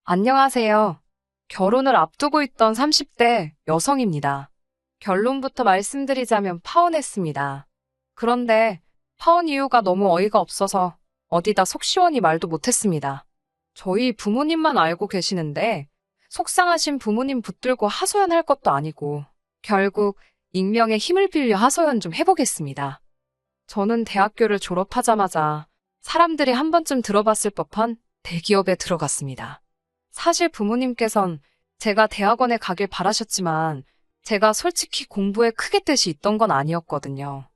안녕하세요. 결혼을 앞두고 있던 30대 여성입니다. 결론부터 말씀드리자면 파혼했습니다. 그런데 파혼 이유가 너무 어이가 없어서 어디다 속 시원히 말도 못했습니다. 저희 부모님만 알고 계시는데 속상하신 부모님 붙들고 하소연할 것도 아니고 결국 익명의 힘을 빌려 하소연 좀 해보겠습니다. 저는 대학교를 졸업하자마자 사람들이 한 번쯤 들어봤을 법한 대기업에 들어갔습니다. 사실 부모님께선 제가 대학원에 가길 바라셨지만 제가 솔직히 공부에 크게 뜻이 있던 건 아니었거든요.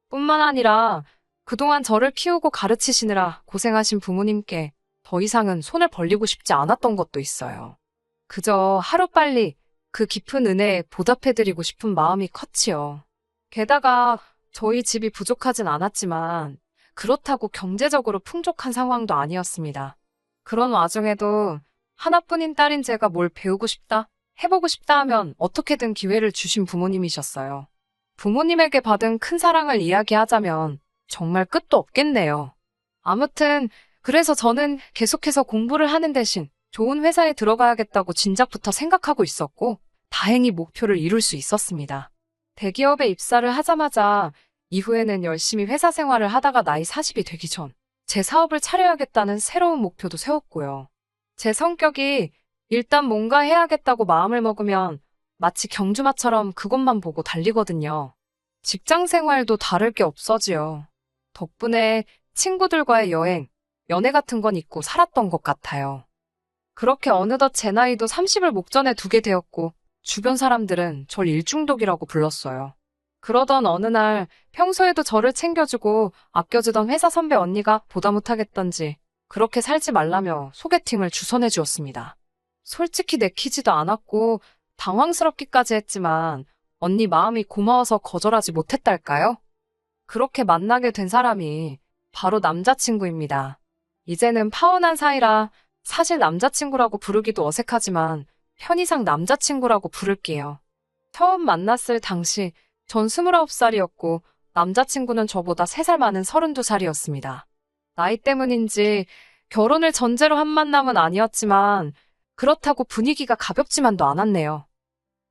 뿐만 아니라 그동안 저를 키우고 가르치시느라 고생하신 부모님께 더 이상은 손을 벌리고 싶지 않았던 것도 있어요. 그저 하루빨리 그 깊은 은혜에 보답해드리고 싶은 마음이 컸지요. 게다가 저희 집이 부족하진 않았지만 그렇다고 경제적으로 풍족한 상황도 아니었습니다. 그런 와중에도 하나뿐인 딸인 제가 뭘 배우고 싶다, 해보고 싶다 하면 어떻게든 기회를 주신 부모님이셨어요. 부모님에게 받은 큰 사랑을 이야기하자면 정말 끝도 없겠네요. 아무튼 그래서 저는 계속해서 공부를 하는 대신 좋은 회사에 들어가야겠다고 진작부터 생각하고 있었고 다행히 목표를 이룰 수 있었습니다. 대기업에 입사를 하자마자 이후에는 열심히 회사 생활을 하다가 나이 40이 되기 전 제 사업을 차려야겠다는 새로운 목표도 세웠고요. 제 성격이 일단 뭔가 해야겠다고 마음을 먹으면 마치 경주마처럼 그것만 보고 달리거든요. 직장 생활도 다를 게 없어지요. 덕분에 친구들과의 여행, 연애 같은 건 잊고 살았던 것 같아요. 그렇게 어느덧 제 나이도 30을 목전에 두게 되었고 주변 사람들은 절 일중독이라고 불렀어요. 그러던 어느 날 평소에도 저를 챙겨주고 아껴주던 회사 선배 언니가 보다 못하겠던지 그렇게 살지 말라며 소개팅을 주선해 주었습니다. 솔직히 내키지도 않았고 당황스럽기까지 했지만 언니 마음이 고마워서 거절하지 못했달까요? 그렇게 만나게 된 사람이 바로 남자친구입니다. 이제는 파혼한 사이라 사실 남자친구라고 부르기도 어색하지만 편의상 남자친구라고 부를게요. 처음 만났을 당시 전 29살이었고 남자친구는 저보다 3살 많은 32살이었습니다. 나이 때문인지 결혼을 전제로 한 만남은 아니었지만 그렇다고 분위기가 가볍지만도 않았네요.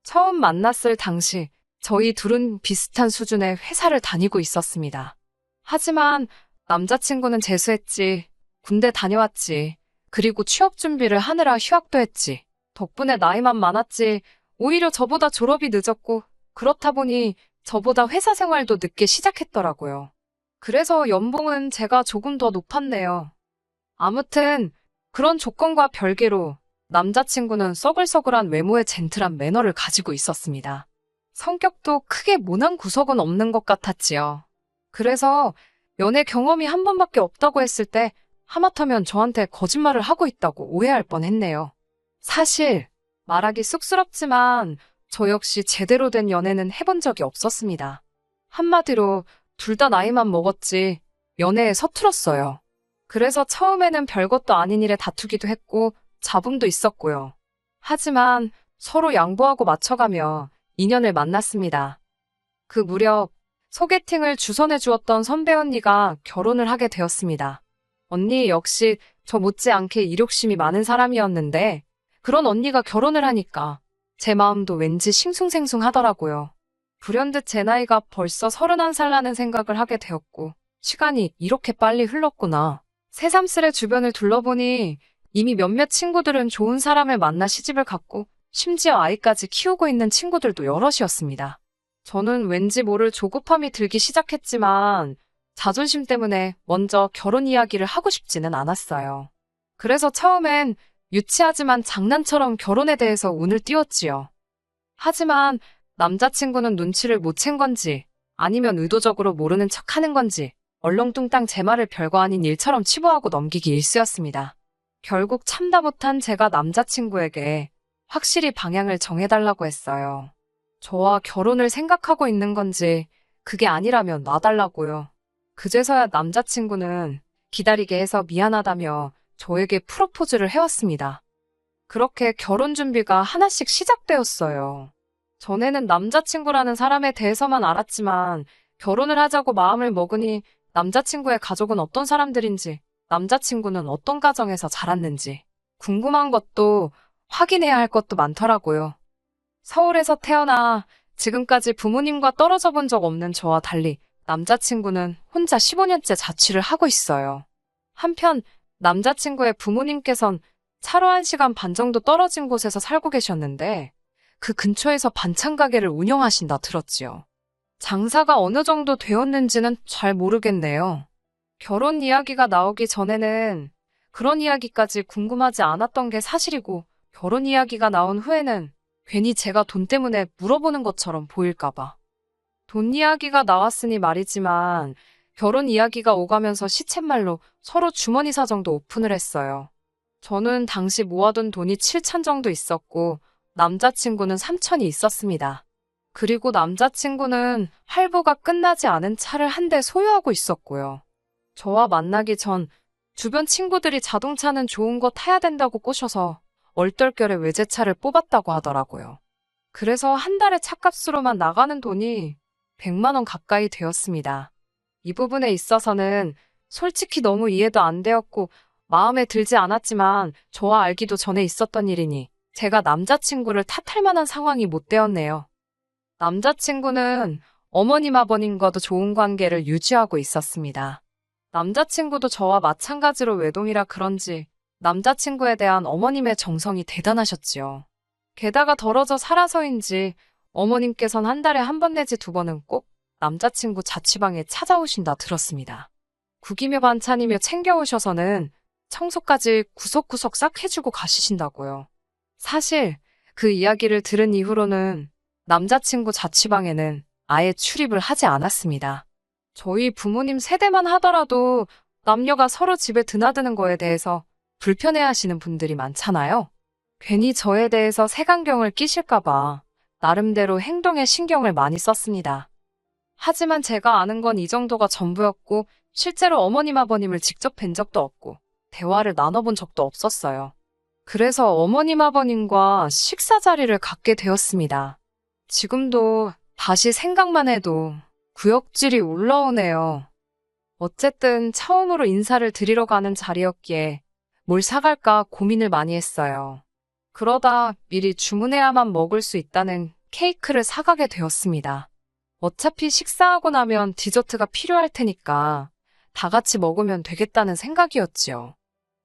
처음 만났을 당시 저희 둘은 비슷한 수준의 회사를 다니고 있었습니다. 하지만 남자친구는 재수했지, 군대 다녀왔지, 그리고 취업 준비를 하느라 휴학도 했지. 덕분에 나이만 많았지 오히려 저보다 졸업이 늦었고 그렇다 보니 저보다 회사 생활도 늦게 시작했더라고요. 그래서 연봉은 제가 조금 더 높았네요. 아무튼 그런 조건과 별개로 남자친구는 써글써글한 외모의 젠틀한 매너를 가지고 있었습니다. 성격도 크게 모난 구석은 없는 것 같았지요. 그래서 연애 경험이 한 번밖에 없다고 했을 때 하마터면 저한테 거짓말을 하고 있다고 오해할 뻔했네요. 사실 말하기 쑥스럽지만 저 역시 제대로 된 연애는 해본 적이 없었습니다. 한마디로 둘 다 나이만 먹었지 연애에 서툴었어요. 그래서 처음에는 별것도 아닌 일에 다투기도 했고 잡음도 있었고요. 하지만 서로 양보하고 맞춰가며 인연을 만났습니다. 그 무렵 소개팅을 주선해 주었던 선배 언니가 결혼을 하게 되었습니다. 언니 역시 저 못지않게 이욕심이 많은 사람이었는데 그런 언니가 결혼을 하니까 제 마음도 왠지 싱숭생숭하더라고요. 불현듯 제 나이가 벌써 31살라는 생각을 하게 되었고 시간이 이렇게 빨리 흘렀구나. 새삼스레 주변을 둘러보니 이미 몇몇 친구들은 좋은 사람을 만나 시집을 갔고 심지어 아이까지 키우고 있는 친구들도 여럿이었습니다. 저는 왠지 모를 조급함이 들기 시작했지만 자존심 때문에 먼저 결혼 이야기를 하고 싶지는 않았어요. 그래서 처음엔 유치하지만 장난처럼 결혼에 대해서 운을 띄웠지요. 하지만 남자친구는 눈치를 못 챈 건지 아니면 의도적으로 모르는 척하는 건지 얼렁뚱땅 제 말을 별거 아닌 일처럼 치부하고 넘기기 일쑤였습니다. 결국 참다 못한 제가 남자친구에게 확실히 방향을 정해달라고 했어요. 저와 결혼을 생각하고 있는 건지 그게 아니라면 놔달라고요. 그제서야 남자친구는 기다리게 해서 미안하다며 저에게 프로포즈를 해왔습니다. 그렇게 결혼 준비가 하나씩 시작되었어요. 전에는 남자친구라는 사람에 대해서만 알았지만 결혼을 하자고 마음을 먹으니 남자친구의 가족은 어떤 사람들인지, 남자친구는 어떤 가정에서 자랐는지, 궁금한 것도 확인해야 할 것도 많더라고요. 서울에서 태어나 지금까지 부모님과 떨어져 본 적 없는 저와 달리 남자친구는 혼자 15년째 자취를 하고 있어요. 한편 남자친구의 부모님께선 차로 1시간 반 정도 떨어진 곳에서 살고 계셨는데 그 근처에서 반찬 가게를 운영하신다 들었지요. 장사가 어느 정도 되었는지는 잘 모르겠네요. 결혼 이야기가 나오기 전에는 그런 이야기까지 궁금하지 않았던 게 사실이고 결혼 이야기가 나온 후에는 괜히 제가 돈 때문에 물어보는 것처럼 보일까봐. 돈 이야기가 나왔으니 말이지만 결혼 이야기가 오가면서 시쳇말로 서로 주머니 사정도 오픈을 했어요. 저는 당시 모아둔 돈이 7천 정도 있었고 남자친구는 3천이 있었습니다. 그리고 남자친구는 할부가 끝나지 않은 차를 한 대 소유하고 있었고요. 저와 만나기 전 주변 친구들이 자동차는 좋은 거 타야 된다고 꼬셔서 얼떨결에 외제차를 뽑았다고 하더라고요. 그래서 한 달에 차값으로만 나가는 돈이 100만 원 가까이 되었습니다. 이 부분에 있어서는 솔직히 너무 이해도 안 되었고 마음에 들지 않았지만 저와 알기도 전에 있었던 일이니 제가 남자친구를 탓할 만한 상황이 못 되었네요. 남자친구는 어머님 아버님과도 좋은 관계를 유지하고 있었습니다. 남자친구도 저와 마찬가지로 외동이라 그런지 남자친구에 대한 어머님의 정성이 대단하셨지요. 게다가 덜어져 살아서인지 어머님께선 한 달에 한 번 내지 2번은 꼭 남자친구 자취방에 찾아오신다 들었습니다. 국이며 반찬이며 챙겨오셔서는 청소까지 구석구석 싹 해주고 가시신다고요. 사실 그 이야기를 들은 이후로는 남자친구 자취방에는 아예 출입을 하지 않았습니다. 저희 부모님 세대만 하더라도 남녀가 서로 집에 드나드는 거에 대해서 불편해하시는 분들이 많잖아요. 괜히 저에 대해서 색안경을 끼실까봐 나름대로 행동에 신경을 많이 썼습니다. 하지만 제가 아는 건 이 정도가 전부였고 실제로 어머님 아버님을 직접 뵌 적도 없고 대화를 나눠본 적도 없었어요. 그래서 어머님 아버님과 식사 자리를 갖게 되었습니다. 지금도 다시 생각만 해도 구역질이 올라오네요. 어쨌든 처음으로 인사를 드리러 가는 자리였기에 뭘 사갈까 고민을 많이 했어요. 그러다 미리 주문해야만 먹을 수 있다는 케이크를 사가게 되었습니다. 어차피 식사하고 나면 디저트가 필요할 테니까 다 같이 먹으면 되겠다는 생각이었지요.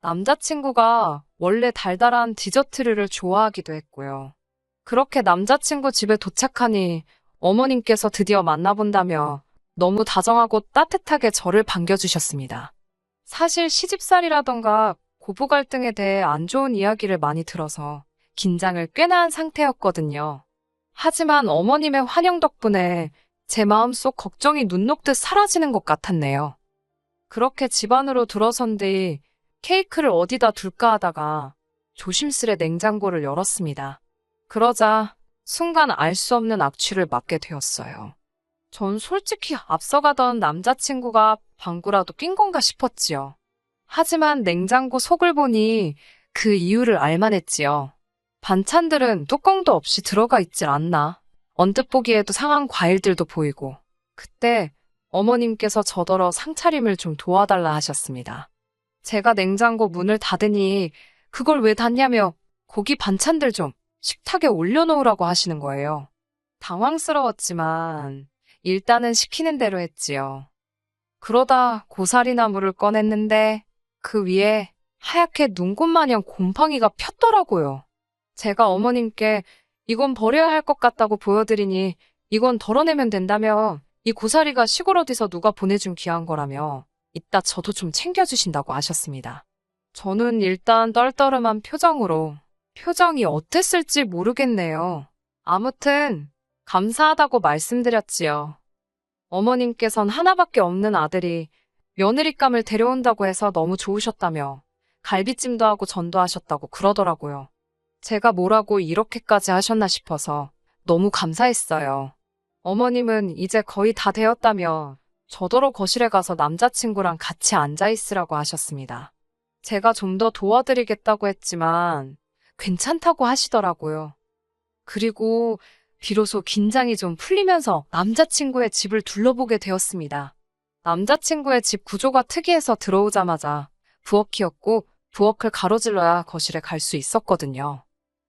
남자친구가 원래 달달한 디저트류를 좋아하기도 했고요. 그렇게 남자친구 집에 도착하니 어머님께서 드디어 만나본다며 너무 다정하고 따뜻하게 저를 반겨주셨습니다. 사실 시집살이라던가 고부 갈등에 대해 안 좋은 이야기를 많이 들어서 긴장을 꽤나 한 상태였거든요. 하지만 어머님의 환영 덕분에 제 마음속 걱정이 눈 녹듯 사라지는 것 같았네요. 그렇게 집 안으로 들어선 뒤 케이크를 어디다 둘까 하다가 조심스레 냉장고를 열었습니다. 그러자 순간 알 수 없는 악취를 맡게 되었어요. 전 솔직히 앞서가던 남자친구가 방구라도 낀 건가 싶었지요. 하지만 냉장고 속을 보니 그 이유를 알만했지요. 반찬들은 뚜껑도 없이 들어가 있질 않나. 언뜻 보기에도 상한 과일들도 보이고. 그때 어머님께서 저더러 상차림을 좀 도와달라 하셨습니다. 제가 냉장고 문을 닫으니 그걸 왜 닫냐며 고기 반찬들 좀 식탁에 올려놓으라고 하시는 거예요. 당황스러웠지만 일단은 시키는 대로 했지요. 그러다 고사리나물을 꺼냈는데 그 위에 하얗게 눈꽃마냥 곰팡이가 폈더라고요. 제가 어머님께 이건 버려야 할 것 같다고 보여드리니 이건 덜어내면 된다며 이 고사리가 시골 어디서 누가 보내준 귀한 거라며 이따 저도 좀 챙겨주신다고 하셨습니다. 저는 일단 떨떠름한 표정으로 표정이 어땠을지 모르겠네요. 아무튼 감사하다고 말씀드렸지요. 어머님께선 하나밖에 없는 아들이 며느리감을 데려온다고 해서 너무 좋으셨다며 갈비찜도 하고 전도 하셨다고 그러더라고요. 제가 뭐라고 이렇게까지 하셨나 싶어서 너무 감사했어요. 어머님은 이제 거의 다 되었다며 저더러 거실에 가서 남자친구랑 같이 앉아있으라고 하셨습니다. 제가 좀 더 도와드리겠다고 했지만 괜찮다고 하시더라고요. 그리고 비로소 긴장이 좀 풀리면서 남자친구의 집을 둘러보게 되었습니다. 남자친구의 집 구조가 특이해서 들어오자마자 부엌이었고 부엌을 가로질러야 거실에 갈 수 있었거든요.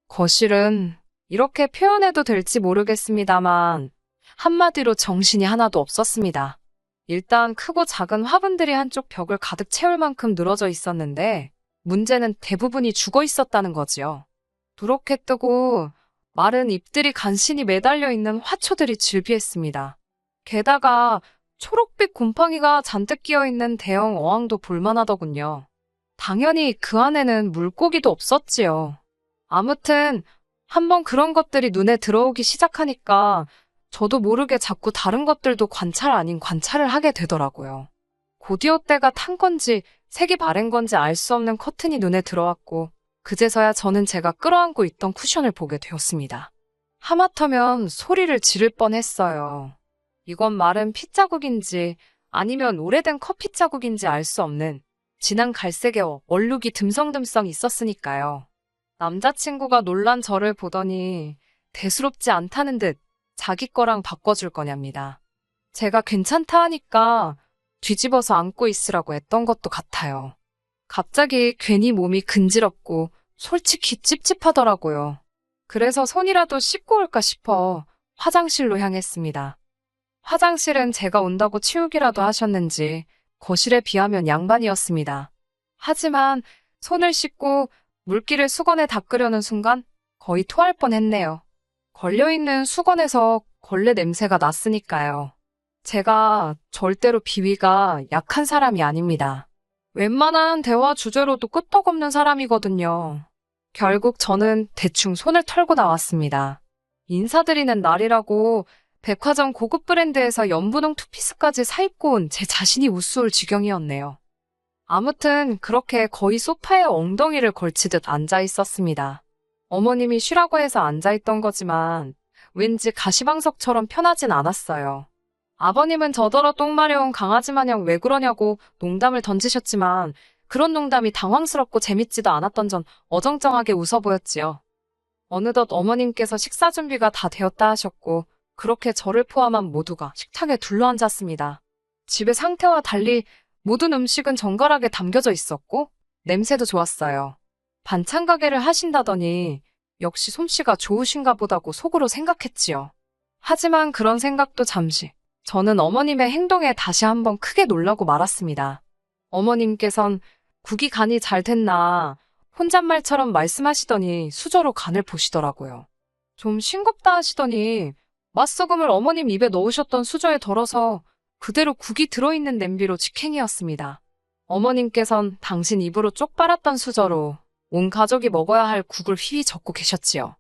거실은 이렇게 표현해도 될지 모르겠습니다만 한마디로 정신이 하나도 없었습니다. 일단 크고 작은 화분들이 한쪽 벽을 가득 채울 만큼 늘어져 있었는데 문제는 대부분이 죽어 있었다는 거지요. 누렇게 뜨고 마른 잎들이 간신히 매달려 있는 화초들이 즐비했습니다. 게다가 초록빛 곰팡이가 잔뜩 끼어 있는 대형 어항도 볼만하더군요. 당연히 그 안에는 물고기도 없었지요. 아무튼 한번 그런 것들이 눈에 들어오기 시작하니까 저도 모르게 자꾸 다른 것들도 관찰 아닌 관찰을 하게 되더라고요. 곧이어 때가 탄 건지 색이 바랜 건지 알 수 없는 커튼이 눈에 들어왔고 그제서야 저는 제가 끌어안고 있던 쿠션을 보게 되었습니다. 하마터면 소리를 지를 뻔했어요. 이건 마른 핏자국인지 아니면 오래된 커피 자국인지 알 수 없는 진한 갈색의 얼룩이 듬성듬성 있었으니까요. 남자친구가 놀란 저를 보더니 대수롭지 않다는 듯 자기 거랑 바꿔줄 거냐입니다. 제가 괜찮다 하니까 뒤집어서 안고 있으라고 했던 것도 같아요. 갑자기 괜히 몸이 근지럽고 솔직히 찝찝하더라고요. 그래서 손이라도 씻고 올까 싶어 화장실로 향했습니다. 화장실은 제가 온다고 치우기라도 하셨는지 거실에 비하면 양반이었습니다. 하지만 손을 씻고 물기를 수건에 닦으려는 순간 거의 토할 뻔했네요. 걸려있는 수건에서 걸레 냄새가 났으니까요. 제가 절대로 비위가 약한 사람이 아닙니다. 웬만한 대화 주제로도 끄떡없는 사람이거든요. 결국 저는 대충 손을 털고 나왔습니다. 인사드리는 날이라고 백화점 고급 브랜드에서 연분홍 투피스까지 사입고 온 제 자신이 우스울 지경이었네요. 아무튼 그렇게 거의 소파에 엉덩이를 걸치듯 앉아 있었습니다. 어머님이 쉬라고 해서 앉아있던 거지만 왠지 가시방석처럼 편하진 않았어요. 아버님은 저더러 똥 마려운 강아지 마냥 왜 그러냐고 농담을 던지셨지만 그런 농담이 당황스럽고 재밌지도 않았던 전 어정쩡하게 웃어 보였지요. 어느덧 어머님께서 식사 준비가 다 되었다 하셨고 그렇게 저를 포함한 모두가 식탁에 둘러앉았습니다. 집의 상태와 달리 모든 음식은 정갈하게 담겨져 있었고 냄새도 좋았어요. 반찬 가게를 하신다더니 역시 솜씨가 좋으신가 보다고 속으로 생각했지요. 하지만 그런 생각도 잠시 저는 어머님의 행동에 다시 한번 크게 놀라고 말았습니다. 어머님께선 국이 간이 잘 됐나 혼잣말처럼 말씀하시더니 수저로 간을 보시더라고요. 좀 싱겁다 하시더니 맛소금을 어머님 입에 넣으셨던 수저에 덜어서 그대로 국이 들어있는 냄비로 직행이었습니다. 어머님께선 당신 입으로 쪽 빨았던 수저로 온 가족이 먹어야 할 국을 휘휘 젓고 계셨지요.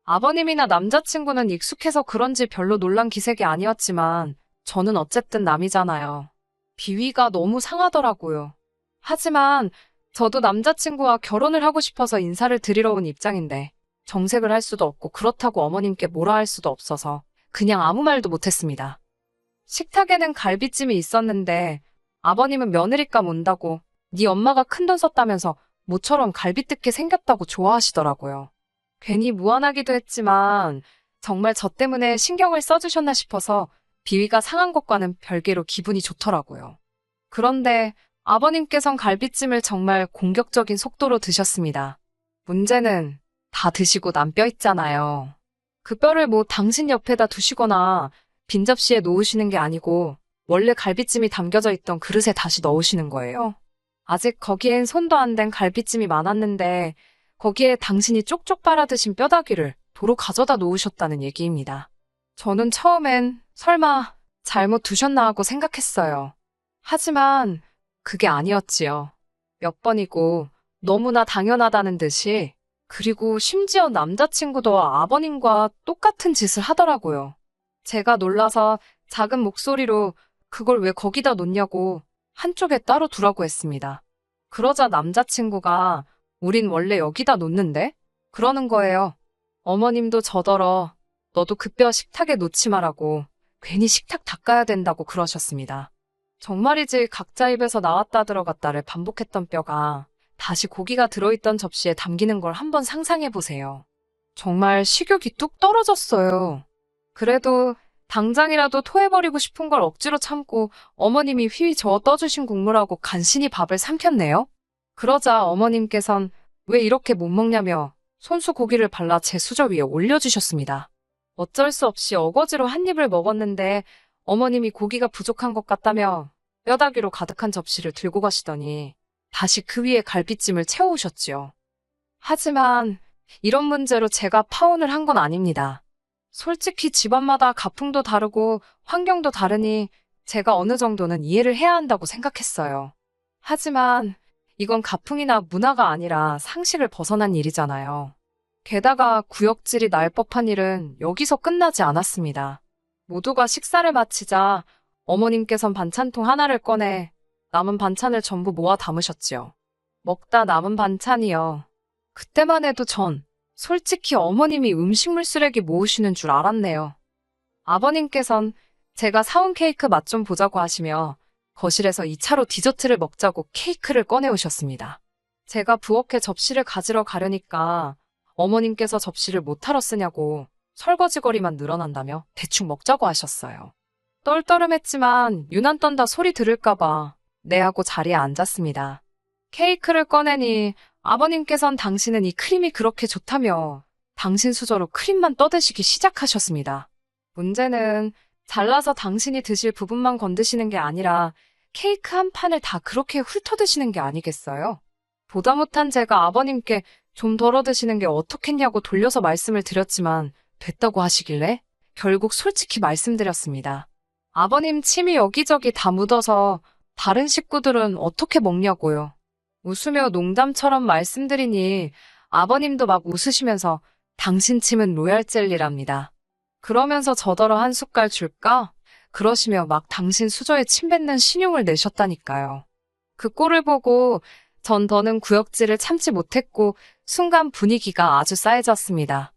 아버님이나 남자친구는 익숙해서 그런지 별로 놀란 기색이 아니었지만 저는 어쨌든 남이잖아요. 비위가 너무 상하더라고요. 하지만 저도 남자친구와 결혼을 하고 싶어서 인사를 드리러 온 입장인데 정색을 할 수도 없고 그렇다고 어머님께 뭐라 할 수도 없어서 그냥 아무 말도 못했습니다. 식탁에는 갈비찜이 있었는데 아버님은 며느리감 온다고 네 엄마가 큰돈 썼다면서 모처럼 갈비 뜯게 생겼다고 좋아하시더라고요. 괜히 무안하기도 했지만 정말 저 때문에 신경을 써주셨나 싶어서 비위가 상한 것과는 별개로 기분이 좋더라고요. 그런데 아버님께선 갈비찜을 정말 공격적인 속도로 드셨습니다. 문제는 다 드시고 남 뼈 있잖아요. 그 뼈를 뭐 당신 옆에다 두시거나 빈 접시에 놓으시는 게 아니고 원래 갈비찜이 담겨져 있던 그릇에 다시 넣으시는 거예요. 아직 거기엔 손도 안 댄 갈비찜이 많았는데 거기에 당신이 쪽쪽 빨아 드신 뼈다귀를 도로 가져다 놓으셨다는 얘기입니다. 저는 처음엔 설마 잘못 두셨나 하고 생각했어요. 하지만 그게 아니었지요. 몇 번이고 너무나 당연하다는 듯이 그리고 심지어 남자친구도 아버님과 똑같은 짓을 하더라고요. 제가 놀라서 작은 목소리로 그걸 왜 거기다 놓냐고 한쪽에 따로 두라고 했습니다. 그러자 남자친구가 우린 원래 여기다 놓는데? 그러는 거예요. 어머님도 저더러 너도 그 뼈 식탁에 놓지 말라고 괜히 식탁 닦아야 된다고 그러셨습니다. 정말이지 각자 입에서 나왔다 들어갔다를 반복했던 뼈가 다시 고기가 들어있던 접시에 담기는 걸 한번 상상해보세요. 정말 식욕이 뚝 떨어졌어요. 그래도 당장이라도 토해버리고 싶은 걸 억지로 참고 어머님이 휘휘 저어 떠주신 국물하고 간신히 밥을 삼켰네요. 그러자 어머님께선 왜 이렇게 못 먹냐며 손수 고기를 발라 제 수저 위에 올려주셨습니다. 어쩔 수 없이 어거지로 한 입을 먹었는데 어머님이 고기가 부족한 것 같다며 뼈다귀로 가득한 접시를 들고 가시더니 다시 그 위에 갈비찜을 채워오셨지요. 하지만 이런 문제로 제가 파혼을 한 건 아닙니다. 솔직히 집안마다 가풍도 다르고 환경도 다르니 제가 어느 정도는 이해를 해야 한다고 생각했어요. 하지만 이건 가풍이나 문화가 아니라 상식을 벗어난 일이잖아요. 게다가 구역질이 날 법한 일은 여기서 끝나지 않았습니다. 모두가 식사를 마치자 어머님께선 반찬통 하나를 꺼내 남은 반찬을 전부 모아 담으셨지요. 먹다 남은 반찬이요. 그때만 해도 전 솔직히 어머님이 음식물 쓰레기 모으시는 줄 알았네요. 아버님께선 제가 사온 케이크 맛 좀 보자고 하시며 거실에서 2차로 디저트를 먹자고 케이크를 꺼내오셨습니다. 제가 부엌에 접시를 가지러 가려니까 어머님께서 접시를 못하러 쓰냐고 설거지거리만 늘어난다며 대충 먹자고 하셨어요. 떨떠름했지만 유난 떤다 소리 들을까봐 네 하고 자리에 앉았습니다. 케이크를 꺼내니 아버님께선 당신은 이 크림이 그렇게 좋다며 당신 수저로 크림만 떠드시기 시작하셨습니다. 문제는 잘라서 당신이 드실 부분만 건드시는 게 아니라 케이크 한 판을 다 그렇게 훑어드시는 게 아니겠어요? 보다 못한 제가 아버님께 좀 덜어 드시는 게 어떻겠냐고 돌려서 말씀을 드렸지만 됐다고 하시길래 결국 솔직히 말씀드렸습니다. 아버님 침이 여기저기 다 묻어서 다른 식구들은 어떻게 먹냐고요. 웃으며 농담처럼 말씀드리니 아버님도 막 웃으시면서 당신 침은 로얄 젤리랍니다. 그러면서 저더러 한 숟갈 줄까? 그러시며 막 당신 수저에 침 뱉는 신용을 내셨다니까요. 그 꼴을 보고 전 더는 구역질을 참지 못했고 순간 분위기가 아주 싸해졌습니다.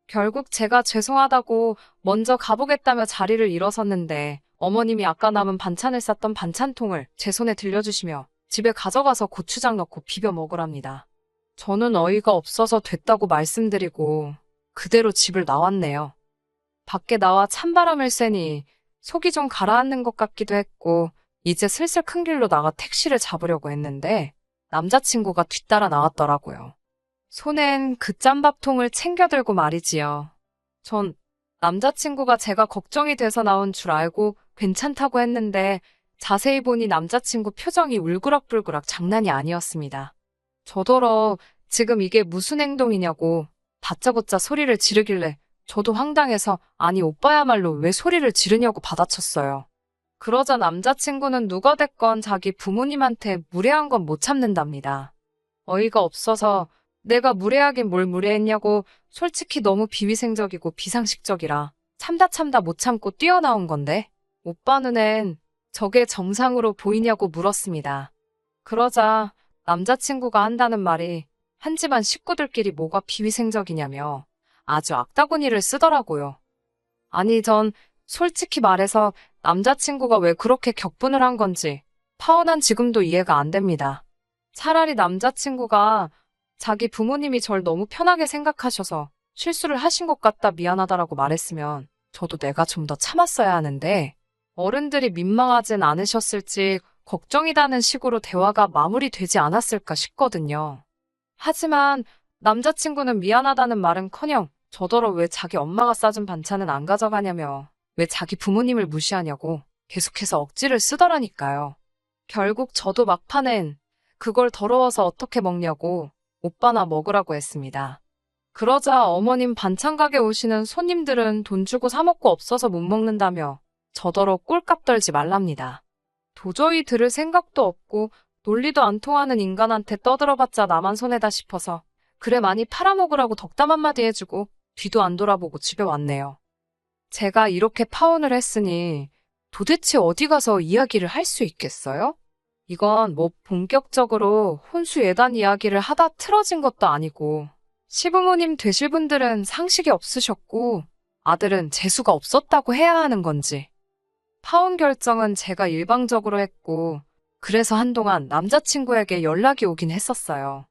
결국 제가 죄송하다고 먼저 가보겠다며 자리를 일어섰는데 어머님이 아까 남은 반찬을 쌌던 반찬통을 제 손에 들려주시며 집에 가져가서 고추장 넣고 비벼 먹으랍니다. 저는 어이가 없어서 됐다고 말씀드리고 그대로 집을 나왔네요. 밖에 나와 찬바람을 쐬니 속이 좀 가라앉는 것 같기도 했고 이제 슬슬 큰 길로 나가 택시를 잡으려고 했는데 남자친구가 뒤따라 나왔더라고요. 손엔 그 짬밥통을 챙겨 들고 말이지요. 전 남자친구가 제가 걱정이 돼서 나온 줄 알고 괜찮다고 했는데 자세히 보니 남자친구 표정이 울그락불그락 장난이 아니었습니다. 저더러 지금 이게 무슨 행동이냐고 다짜고짜 소리를 지르길래 저도 황당해서 아니 오빠야말로 왜 소리를 지르냐고 받아쳤어요. 그러자 남자친구는 누가 됐건 자기 부모님한테 무례한 건 못 참는답니다. 어이가 없어서 내가 무례하긴 뭘 무례했냐고 솔직히 너무 비위생적이고 비상식적이라 참다 못 참고 뛰어나온 건데 오빠 눈엔 저게 정상으로 보이냐고 물었습니다. 그러자 남자친구가 한다는 말이 한 집안 식구들끼리 뭐가 비위생적이냐며 아주 악다구니를 쓰더라고요. 아니 전 솔직히 말해서 남자친구가 왜 그렇게 격분을 한 건지 파혼한 지금도 이해가 안 됩니다. 차라리 남자친구가 자기 부모님이 절 너무 편하게 생각하셔서 실수를 하신 것 같다 미안하다라고 말했으면 저도 내가 좀 더 참았어야 하는데 어른들이 민망하진 않으셨을지 걱정이라는 식으로 대화가 마무리되지 않았을까 싶거든요. 하지만 남자친구는 미안하다는 말은커녕 저더러 왜 자기 엄마가 싸준 반찬은 안 가져가냐며 왜 자기 부모님을 무시하냐고 계속해서 억지를 쓰더라니까요. 결국 저도 막판엔 그걸 더러워서 어떻게 먹냐고 오빠나 먹으라고 했습니다. 그러자 어머님 반찬 가게 오시는 손님들은 돈 주고 사 먹고 없어서 못 먹는다며 저더러 꼴값 떨지 말랍니다. 도저히 들을 생각도 없고 논리도 안 통하는 인간한테 떠들어봤자 나만 손해다 싶어서 그래 많이 팔아먹으라고 덕담 한마디 해주고 뒤도 안 돌아보고 집에 왔네요. 제가 이렇게 파혼을 했으니 도대체 어디 가서 이야기를 할 수 있겠어요? 이건 뭐 본격적으로 혼수 예단 이야기를 하다 틀어진 것도 아니고 시부모님 되실 분들은 상식이 없으셨고 아들은 재수가 없었다고 해야 하는 건지 파혼 결정은 제가 일방적으로 했고 그래서 한동안 남자친구에게 연락이 오긴 했었어요.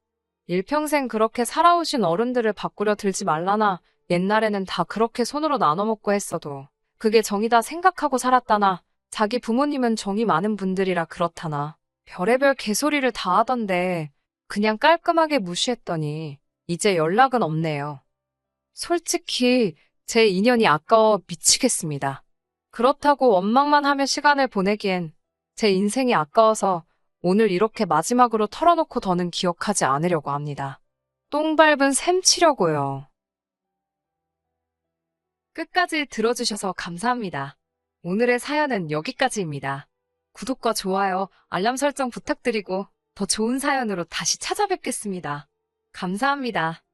일평생 그렇게 살아오신 어른들을 바꾸려 들지 말라나 옛날에는 다 그렇게 손으로 나눠 먹고 했어도 그게 정이다 생각하고 살았다나 자기 부모님은 정이 많은 분들이라 그렇다나 별의별 개소리를 다 하던데 그냥 깔끔하게 무시했더니 이제 연락은 없네요. 솔직히 제 인연이 아까워 미치겠습니다. 그렇다고 원망만 하며 시간을 보내기엔 제 인생이 아까워서 오늘 이렇게 마지막으로 털어놓고 더는 기억하지 않으려고 합니다. 똥 밟은 셈 치려고요. 끝까지 들어주셔서 감사합니다. 오늘의 사연은 여기까지입니다. 구독과 좋아요, 알람 설정 부탁드리고 더 좋은 사연으로 다시 찾아뵙겠습니다. 감사합니다.